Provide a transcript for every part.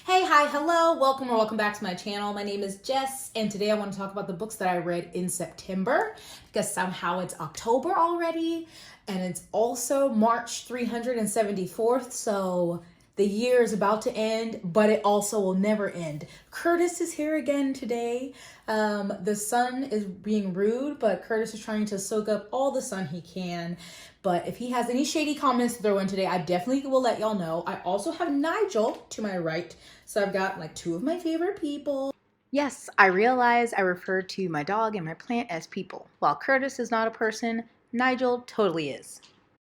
Hey, hi, hello, welcome or welcome back to my channel. My name is Jess, and today I want to talk about the books that I read in September because somehow it's October already, and it's also March 374th, so the year is about to end, but it also will never end. Curtis is here again today. The sun is being rude, but Curtis is trying to soak up all the sun he can. But if he has any shady comments to throw in today, I definitely will let y'all know. I also have Nigel to my right. So I've got like two of my favorite people. Yes, I realize I refer to my dog and my plant as people. While Curtis is not a person, Nigel totally is.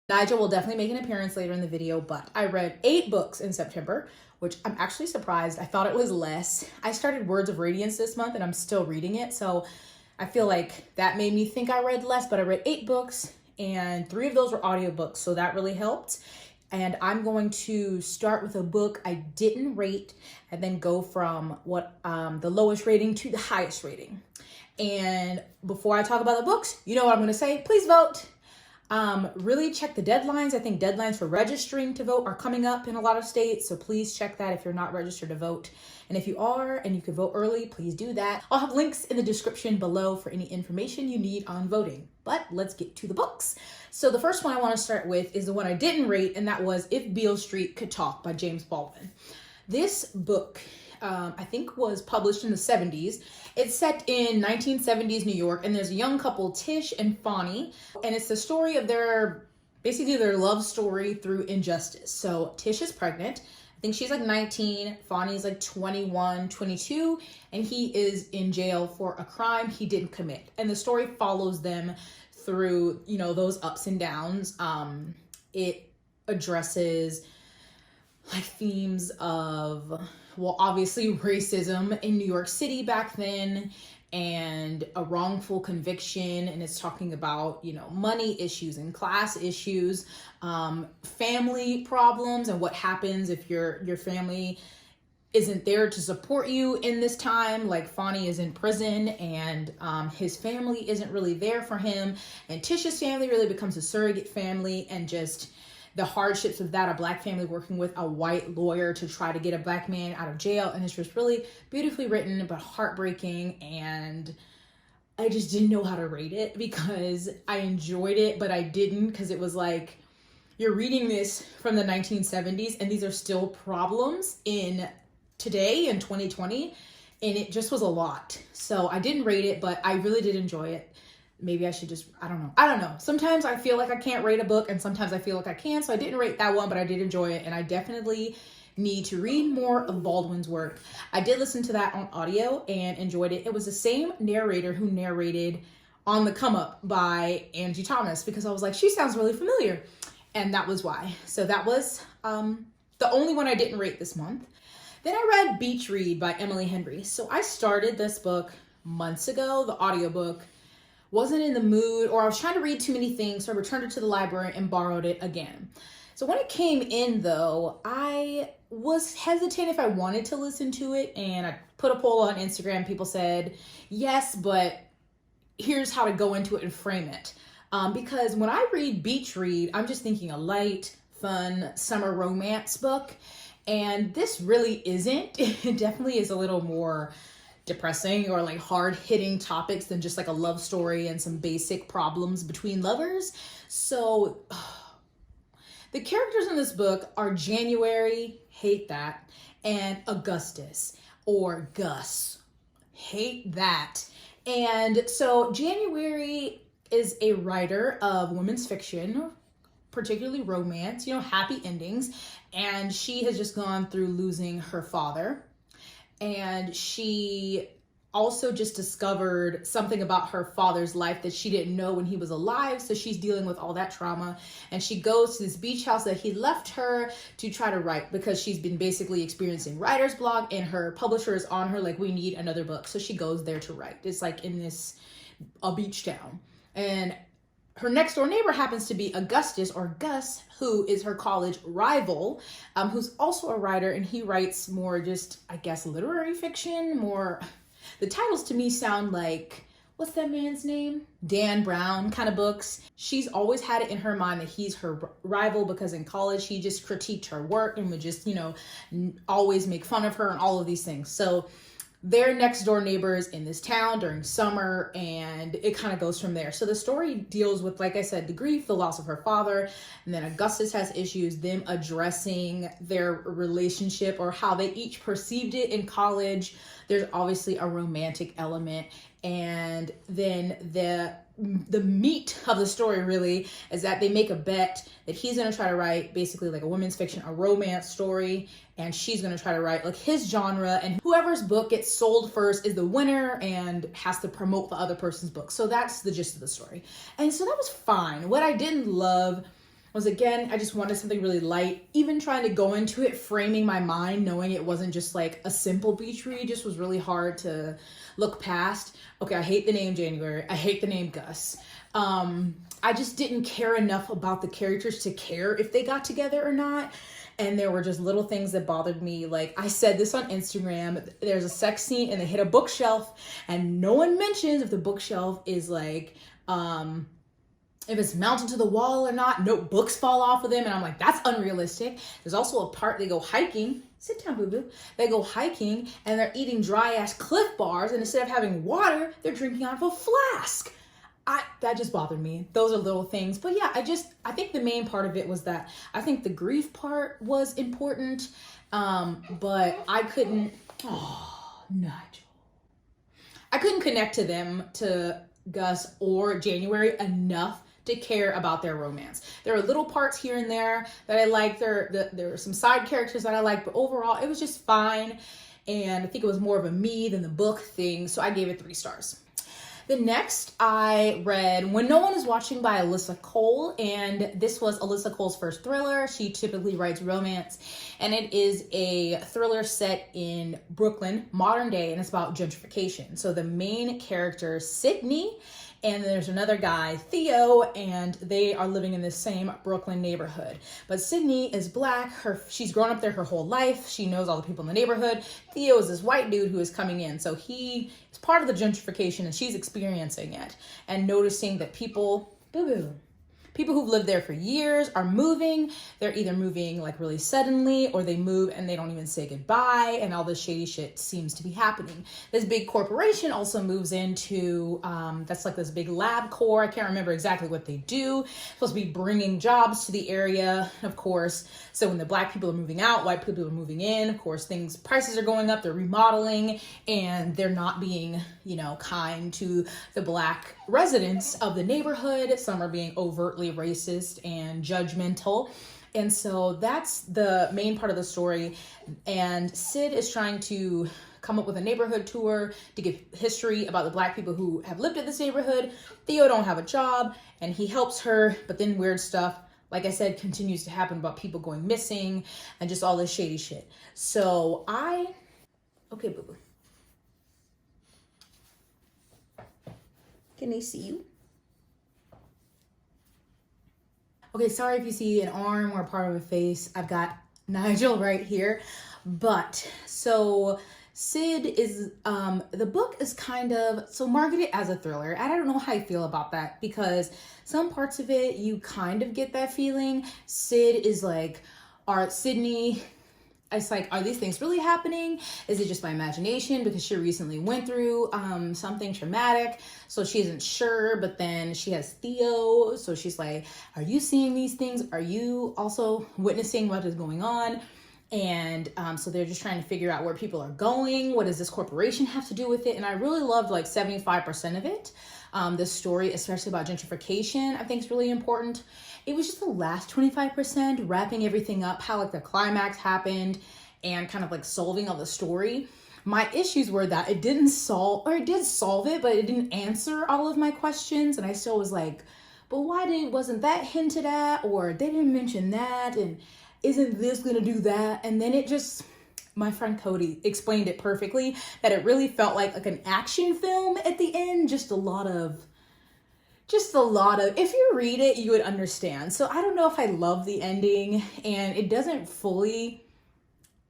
Nigel will definitely make an appearance later in the video, but I read 8 books in September, which I'm actually surprised. I thought it was less. I started Words of Radiance this month and I'm still reading it, so I feel like that made me think I read less, but I read 8 books and 3 of those were audiobooks, so that really helped. And I'm going to start with a book I didn't rate and then go from the lowest rating to the highest rating. And before I talk about the books, you know what I'm going to say. Please vote. Really check the deadlines. I think deadlines for registering to vote are coming up in a lot of states, so please check that if you're not registered to vote. And if you are and you can vote early, please do that. I'll have links in the description below for any information you need on voting. But let's get to the books. So the first one I want to start with is the one I didn't rate, and that was If Beale Street Could Talk by James Baldwin. This book I think was published in the 70s. It's set in 1970s New York, and there's a young couple, Tish and Fonnie, and it's the story of basically their love story through injustice. So Tish is pregnant. I think she's like 19, Fonnie's like 21, 22, and he is in jail for a crime he didn't commit. And the story follows them through, those ups and downs. It addresses like themes of, well, obviously racism in New York City back then and a wrongful conviction, and it's talking about money issues and class issues, family problems, and what happens if your family isn't there to support you in this time. Like Fonnie is in prison and his family isn't really there for him, and Tish's family really becomes a surrogate family, and just the hardships of that, a black family working with a white lawyer to try to get a black man out of jail. And it's just really beautifully written, but heartbreaking. And I just didn't know how to rate it because I enjoyed it, but I didn't, because it was like, you're reading this from the 1970s and these are still problems in today in 2020. And it just was a lot. So I didn't rate it, but I really did enjoy it. Maybe I should just, I don't know. Sometimes I feel like I can't rate a book and sometimes I feel like I can. So I didn't rate that one, but I did enjoy it. And I definitely need to read more of Baldwin's work. I did listen to that on audio and enjoyed it. It was the same narrator who narrated On the Come Up by Angie Thomas, because I was like, she sounds really familiar. And that was why. So that was the only one I didn't rate this month. Then I read Beach Read by Emily Henry. So I started this book months ago, the audiobook. Wasn't in the mood, or I was trying to read too many things, so I returned it to the library and borrowed it again. So when it came in though, I was hesitant if I wanted to listen to it, and I put a poll on Instagram. People said yes, but here's how to go into it and frame it. Because when I read Beach Read, I'm just thinking a light, fun, summer romance book, and this really isn't. It definitely is a little more depressing or like hard-hitting topics than just like a love story and some basic problems between lovers. So the characters in this book are January, hate that, and Augustus, or Gus, hate that. And so January is a writer of women's fiction, particularly romance, happy endings, and she has just gone through losing her father. And she also just discovered something about her father's life that she didn't know when he was alive. So she's dealing with all that trauma. And she goes to this beach house that he left her to try to write, because she's been basically experiencing writer's block, and her publisher is on her like, we need another book. So she goes there to write. It's like in a beach town. And her next door neighbor happens to be Augustus, or Gus, who is her college rival, who's also a writer, and he writes more just, I guess, literary fiction, more, the titles to me sound like, what's that man's name? Dan Brown kind of books. She's always had it in her mind that he's her rival because in college he just critiqued her work and would just, always make fun of her and all of these things. So they're next door neighbors in this town during summer, and it kind of goes from there. So the story deals with, like I said, the grief, the loss of her father, and then Augustus has issues, them addressing their relationship or how they each perceived it in college. There's obviously a romantic element, and then the meat of the story really is that they make a bet that he's going to try to write basically like a women's fiction, a romance story, and she's going to try to write like his genre, and whoever's book gets sold first is the winner and has to promote the other person's book. So that's the gist of the story. And so that was fine. What I didn't love was, again, I just wanted something really light. Even trying to go into it, framing my mind, knowing it wasn't just like a simple beach read, just was really hard to look past. Okay, I hate the name January. I hate the name Gus. I just didn't care enough about the characters to care if they got together or not. And there were just little things that bothered me. Like, I said this on Instagram, there's a sex scene and they hit a bookshelf, and no one mentions if the bookshelf is like, if it's mounted to the wall or not. No books fall off of them, and I'm like, that's unrealistic. There's also a part they go hiking. Sit down, boo-boo. They go hiking and they're eating dry ass Cliff Bars, and instead of having water, they're drinking out of a flask. That just bothered me. Those are little things. But yeah, I think the main part of it was that I think the grief part was important. But I couldn't, Nigel. I couldn't connect to them, to Gus or January, enough to care about their romance. There are little parts here and there that I liked. There are some side characters that I liked, but overall it was just fine. And I think it was more of a me than the book thing. So I gave it 3 stars. The next I read When No One Is Watching by Alyssa Cole, and this was Alyssa Cole's first thriller. She typically writes romance, and it is a thriller set in Brooklyn, modern day, and it's about gentrification. So the main character, Sydney, and there's another guy, Theo, and they are living in the same Brooklyn neighborhood. But Sydney is Black. She's grown up there her whole life. She knows all the people in the neighborhood. Theo is this white dude who is coming in. So he is part of the gentrification, and she's experiencing it and noticing that people who've lived there for years are moving. They're either moving like really suddenly, or they move and they don't even say goodbye, and all this shady shit seems to be happening. This big corporation also moves into, that's like this big lab core. I can't remember exactly what they do. It's supposed to be bringing jobs to the area, of course. So when the Black people are moving out, white people are moving in, of course, prices are going up, they're remodeling, and they're not being, kind to the Black residents of the neighborhood. Some are being overtly racist and judgmental. And so that's the main part of the story. And Sid is trying to come up with a neighborhood tour to give history about the Black people who have lived in this neighborhood. Theo don't have a job, and he helps her, but then weird stuff, like I said, continues to happen about people going missing and just all this shady shit. So okay, boo-boo. Can they see you? Okay, sorry if you see an arm or a part of a face. I've got Nigel right here. But so Sid is, the book is kind of, so marketed as a thriller. I don't know how I feel about that, because some parts of it, you kind of get that feeling. Sid is like, Sydney, it's like, are these things really happening? Is it just my imagination? Because she recently went through something traumatic, so she isn't sure. But then she has Theo, so she's like, are you seeing these things? Are you also witnessing what is going on? And so they're just trying to figure out where people are going. What does this corporation have to do with it? And I really loved like 75% of it. This story, especially about gentrification, I think is really important. It was just the last 25%, wrapping everything up, how like the climax happened and kind of like solving all the story. My issues were that it did solve it, but it didn't answer all of my questions. And I still was like, but wasn't that hinted at? Or they didn't mention that, and isn't this gonna do that? And then my friend Cody explained it perfectly, that it really felt like an action film at the end. Just a lot of, if you read it, you would understand. So I don't know if I love the ending, and it doesn't fully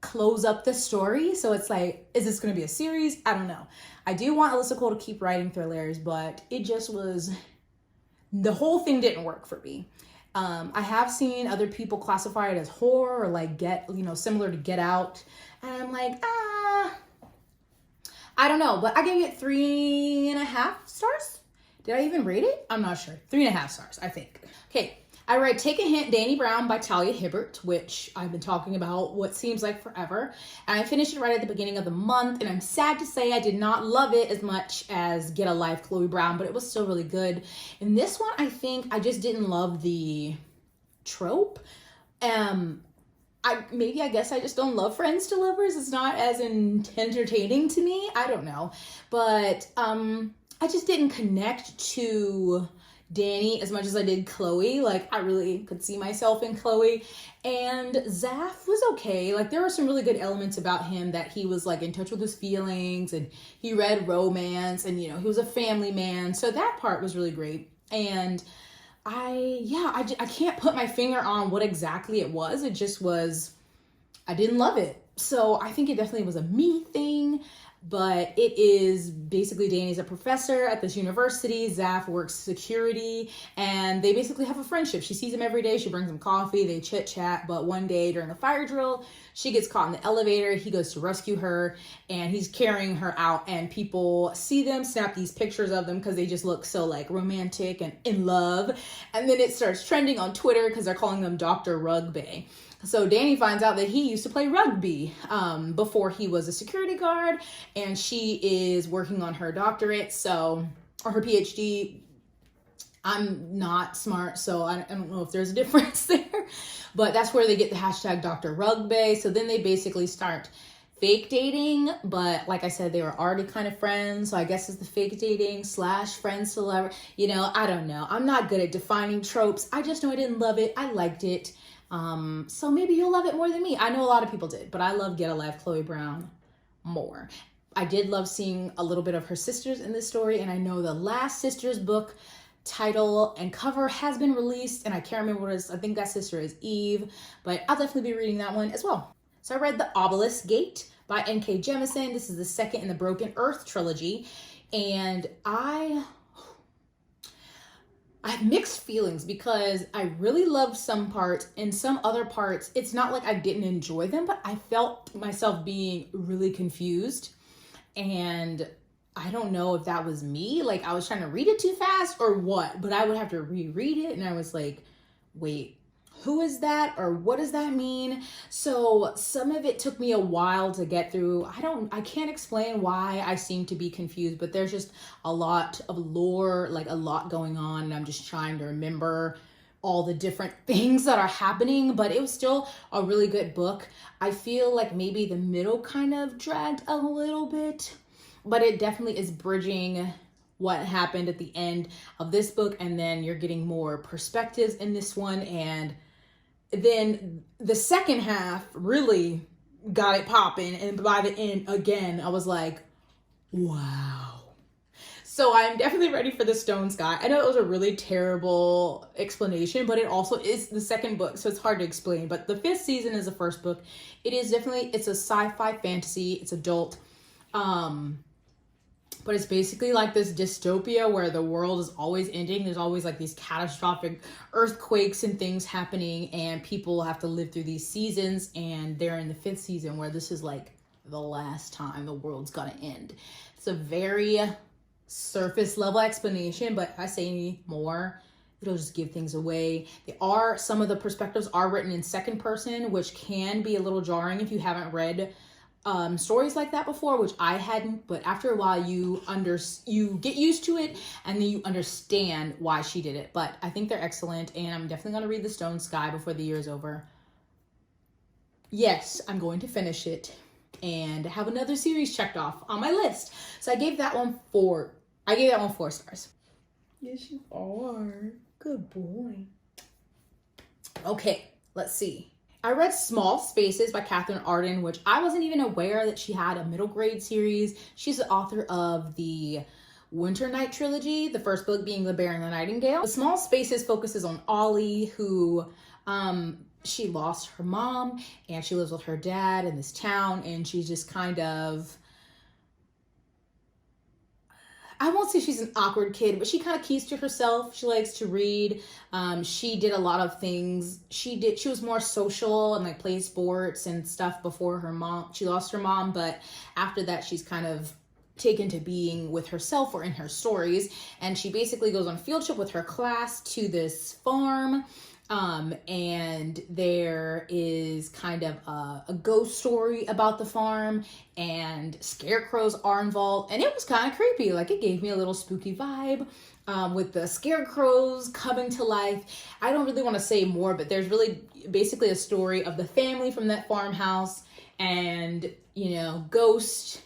close up the story. So it's like, is this going to be a series? I don't know. I do want Alyssa Cole to keep writing thrillers, but it just was, the whole thing didn't work for me. I have seen other people classify it as horror or like similar to Get Out. And I'm like, I don't know, but I gave it 3.5 stars. Did I even rate it? I'm not sure. 3.5 stars, I think. Okay, I read Take a Hint, Danny Brown by Talia Hibbert, which I've been talking about what seems like forever. And I finished it right at the beginning of the month, and I'm sad to say I did not love it as much as Get a Life, Chloe Brown, but it was still really good. In this one, I think I just didn't love the trope. I guess I just don't love friends to lovers. It's not as entertaining to me. I don't know. But I just didn't connect to Danny as much as I did Chloe. Like, I really could see myself in Chloe. And Zaf was okay. Like, there were some really good elements about him, that he was like in touch with his feelings and he read romance and, he was a family man. So that part was really great. And I can't put my finger on what exactly it was. It just was, I didn't love it. So I think it definitely was a me thing, but it is basically Danny's a professor at this university. Zaf works security, and they basically have a friendship. She sees him every day. She brings him coffee. They chit chat. But one day during a fire drill, she gets caught in the elevator. He goes to rescue her, and he's carrying her out, and people see them, snap these pictures of them because they just look so like romantic and in love. And then it starts trending on Twitter because they're calling them Dr. Rugby. So Danny finds out that he used to play rugby before he was a security guard, and she is working on her doctorate, or her PhD. I'm not smart, so I don't know if there's a difference there, but that's where they get the hashtag Dr. Rugby. So then they basically start fake dating, but like I said, they were already kind of friends, so I guess it's the fake dating / friends to lover. I don't know. I'm not good at defining tropes. I just know I didn't love it. I liked it. So maybe you'll love it more than me. I know a lot of people did, but I love Get a Life, Chloe Brown more. I did love seeing a little bit of her sisters in this story, and I know the last Sisters book title and cover has been released, and I can't remember what it is. I think that sister is Eve, but I'll definitely be reading that one as well. So I read The Obelisk Gate by N.K. Jemisin. This is the second in the Broken Earth trilogy, and I have mixed feelings because I really loved some parts, and some other parts, it's not like I didn't enjoy them, but I felt myself being really confused. And I don't know if that was me, like I was trying to read it too fast or what, but I would have to reread it, and I was like, wait, who is that, or what does that mean? So some of it took me a while to get through. I can't explain why I seem to be confused, but there's just a lot of lore, like a lot going on, and I'm just trying to remember all the different things that are happening, but it was still a really good book. I feel like maybe the middle kind of dragged a little bit, but it definitely is bridging what happened at the end of this book, and then you're getting more perspectives in this one, and then the second half really got it popping, and by the end, again, I was like, wow. So I'm definitely ready for The Stone Sky. I know it was a really terrible explanation, but it also is the second book, so it's hard to explain. But the 5th season is the first book. It's a sci-fi fantasy. It's adult. But it's basically like this dystopia where the world is always ending. There's always like these catastrophic earthquakes and things happening, and people have to live through these seasons. And they're in the 5th season where this is like the last time the world's gonna end. It's a very surface level explanation, but if I say any more, it'll just give things away. Some of the perspectives are written in second person, which can be a little jarring if you haven't read stories like that before, which I hadn't, but after a while you get used to it, and then you understand why she did it. But I think they're excellent, and I'm definitely going to read The Stone Sky before the year is over. Yes, I'm going to finish it and have another series checked off on my list. So I gave that one 4 stars. Yes, you are. Good boy. Okay, let's see. I read Small Spaces by Catherine Arden, which I wasn't even aware that she had a middle grade series. She's the author of the Winter Night trilogy, the first book being The Bear and the Nightingale. The Small Spaces focuses on Ollie, who she lost her mom and she lives with her dad in this town, and she's just kind of, I won't say she's an awkward kid, but she kind of keeps to herself. She likes to read. She did a lot of things. She was more social and like played sports and stuff before she lost her mom. But after that, she's kind of taken to being with herself or in her stories. And she basically goes on a field trip with her class to this farm. And there is kind of a ghost story about the farm, and scarecrows are involved, and it was kind of creepy. Like, it gave me a little spooky vibe, with the scarecrows coming to life. I don't really want to say more, but there's really basically a story of the family from that farmhouse and, ghosts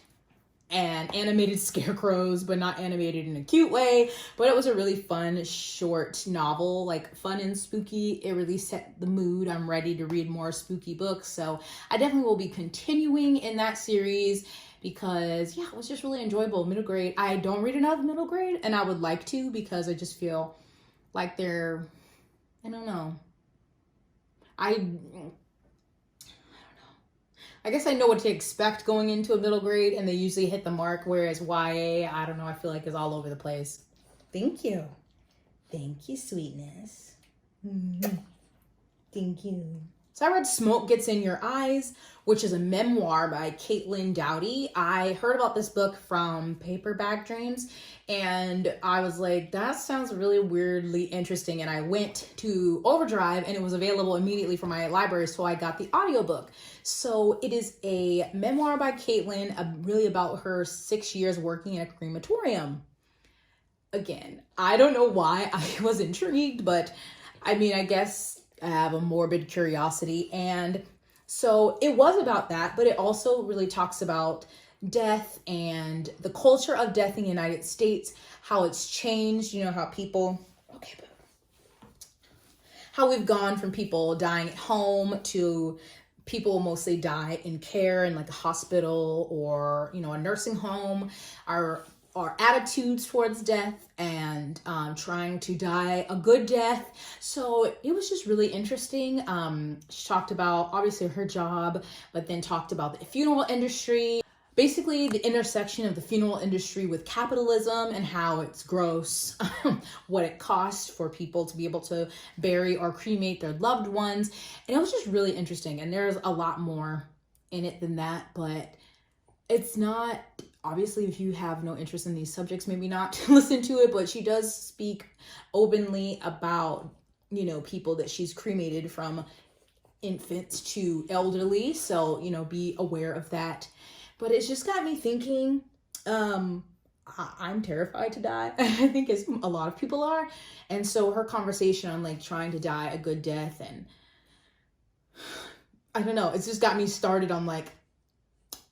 and animated scarecrows, but not animated in a cute way. But it was a really fun, short novel, like fun and spooky. It really set the mood. I'm ready to read more spooky books. So I definitely will be continuing in that series because, it was just really enjoyable. Middle grade. I don't read enough middle grade, and I would like to, because I just feel like I don't know. I guess I know what to expect going into a middle grade, and they usually hit the mark, whereas YA, I don't know, I feel like is all over the place. Thank you. Thank you, sweetness. Thank you. So I read Smoke Gets in Your Eyes, which is a memoir by Caitlin Doughty. I heard about this book from Paperback Dreams, and I was like, that sounds really weirdly interesting. And I went to Overdrive, and it was available immediately from my library, so I got the audiobook. So it is a memoir by Caitlin, really about her 6 years working in a crematorium. Again, I don't know why I was intrigued, but I guess I have a morbid curiosity. And so it was about that, but it also really talks about death and the culture of death in the United States, how it's changed, how how we've gone from people dying at home to people mostly die in care in like a hospital or, a nursing home. Our attitudes towards death and trying to die a good death. So it was just really interesting. She talked about obviously her job, but then talked about the funeral industry, basically the intersection of the funeral industry with capitalism and how it's gross, what it costs for people to be able to bury or cremate their loved ones. And it was just really interesting. And there's a lot more in it than that, but it's not, obviously, if you have no interest in these subjects, maybe not listen to it, but she does speak openly about, people that she's cremated, from infants to elderly. So, be aware of that. But it's just got me thinking, I'm terrified to die. I think as a lot of people are. And so her conversation on like trying to die a good death, and I don't know, it's just got me started on like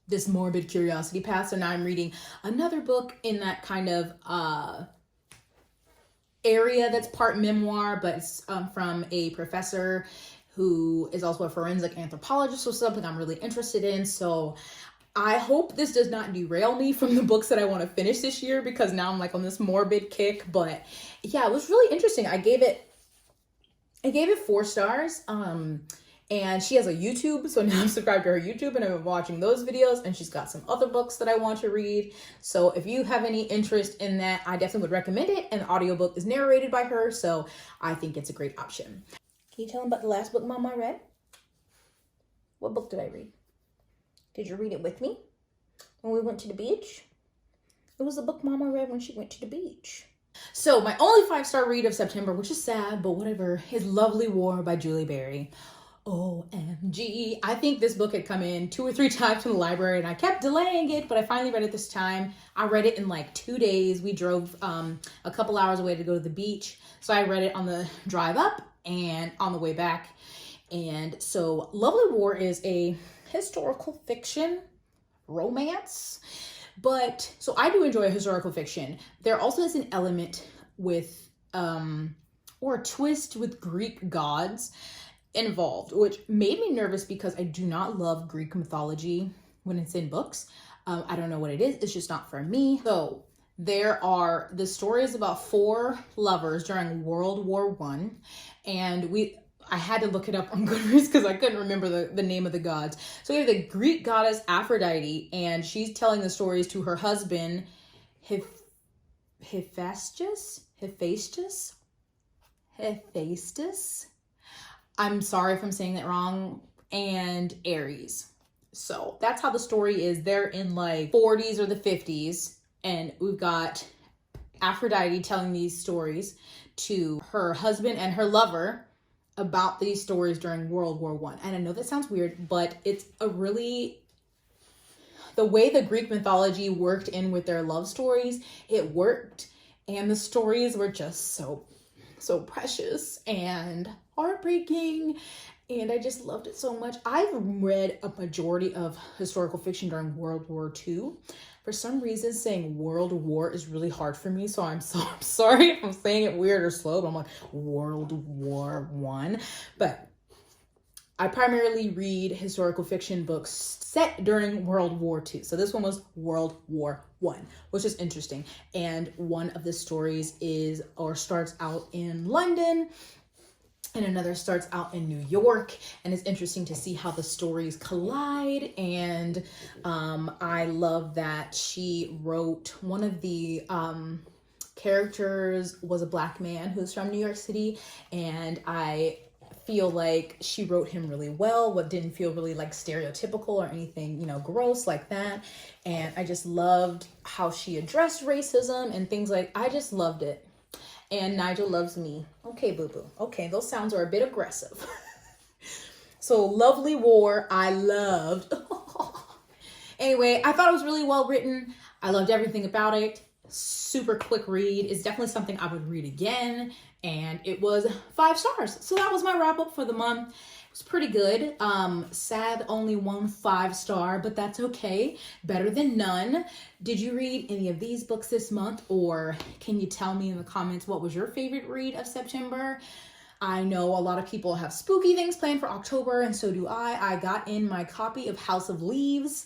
this morbid curiosity path. So now I'm reading another book in that kind of area that's part memoir, but it's from a professor who is also a forensic anthropologist, so something I'm really interested in. So I hope this does not derail me from the books that I want to finish this year, because now I'm like on this morbid kick. But yeah, it was really interesting. I gave it 4 stars. And she has a YouTube, so now I'm subscribed to her YouTube and I've been watching those videos, and she's got some other books that I want to read. So if you have any interest in that, I definitely would recommend it. And the audiobook is narrated by her, so I think it's a great option. Can you tell them about the last book Mama read? What book did I read? Did you read it with me when we went to the beach? It was the book Mama read when she went to the beach. So my only 5-star read of September, which is sad, but whatever, is Lovely War by Julie Berry. OMG. I think this book had come in 2 or 3 times from the library, and I kept delaying it, but I finally read it this time. I read it in like 2 days. We drove a couple hours away to go to the beach. So I read it on the drive up and on the way back. And so Lovely War is a historical fiction romance. But so I do enjoy historical fiction. There also is an element with or a twist with Greek gods involved, which made me nervous because I do not love Greek mythology when it's in books. I don't know what it is. It's just not for me. So the story is about 4 lovers during World War I. And I had to look it up on Goodreads because I couldn't remember the name of the gods. So we have the Greek goddess Aphrodite, and she's telling the stories to her husband, Hephaestus. I'm sorry if I'm saying that wrong. And Aries. So that's how the story is. They're in like 40s or the 50s, and we've got Aphrodite telling these stories to her husband and her lover about these stories during World War I. And I know that sounds weird, but it's a really, the way the Greek mythology worked in with their love stories, it worked. And the stories were just so precious and heartbreaking. And I just loved it so much. I've read a majority of historical fiction during World War II. For some reason, saying World War is really hard for me. So I'm sorry if I'm saying it weird or slow, but I'm like World War I. But I primarily read historical fiction books set during World War II. So this one was World War I, which is interesting. And one of the stories starts out in London, and another starts out in New York, and it's interesting to see how the stories collide. And I love that she wrote, one of the characters was a Black man who's from New York City, and I feel like she wrote him really well. What didn't feel really like stereotypical or anything, gross like that. And I just loved how she addressed racism and things I just loved it. And Nigel loves me. Okay, boo-boo. Okay, those sounds are a bit aggressive. So Lovely War, I loved. Anyway, I thought it was really well written. I loved everything about it. Super quick read. It's definitely something I would read again. And it was 5 stars. So that was my wrap up for the month. It was pretty good. Sad only 1 5-star, but that's okay. Better than none. Did you read any of these books this month? Or can you tell me in the comments what was your favorite read of September? I know a lot of people have spooky things planned for October, and so do I. I got in my copy of House of Leaves.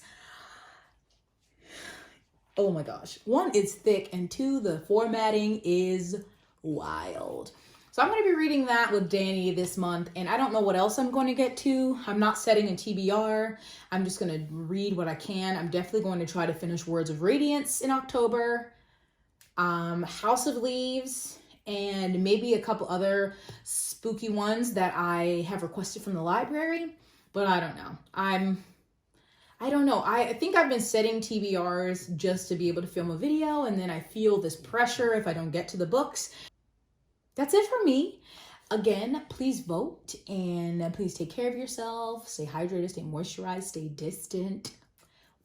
Oh my gosh. 1, it's thick, and 2, the formatting is wild. So I'm going to be reading that with Danny this month, and I don't know what else I'm going to get to. I'm not setting a TBR. I'm just going to read what I can. I'm definitely going to try to finish Words of Radiance in October, House of Leaves, and maybe a couple other spooky ones that I have requested from the library, but I don't know. I don't know. I think I've been setting TBRs just to be able to film a video, and then I feel this pressure if I don't get to the books. That's it for me. Again, please vote, and please take care of yourself. Stay hydrated, stay moisturized, stay distant.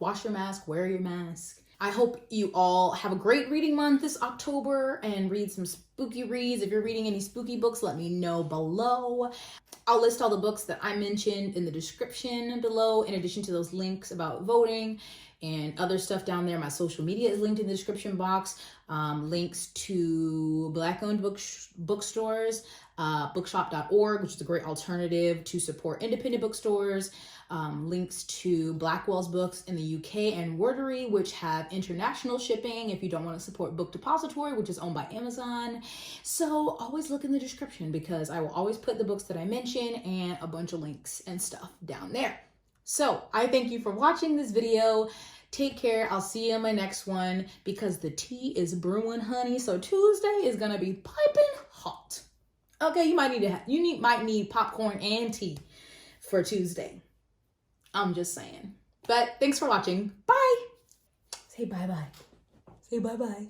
Wash your mask, wear your mask. I hope you all have a great reading month this October and read some spooky reads. If you're reading any spooky books, let me know below. I'll list all the books that I mentioned in the description below, in addition to those links about voting and other stuff down there. My social media is linked in the description box. Links to Black-owned bookstores, bookshop.org, which is a great alternative to support independent bookstores. Links to Blackwell's books in the UK and Wordery, which have international shipping if you don't want to support Book Depository, which is owned by Amazon. So always look in the description, because I will always put the books that I mention and a bunch of links and stuff down there. So I thank you for watching this video. Take care. I'll see you in my next one, because the tea is brewing, honey. So Tuesday is gonna be piping hot. Okay, you might need popcorn and tea for Tuesday. I'm just saying. But thanks for watching. Bye. Say bye-bye. Say bye-bye.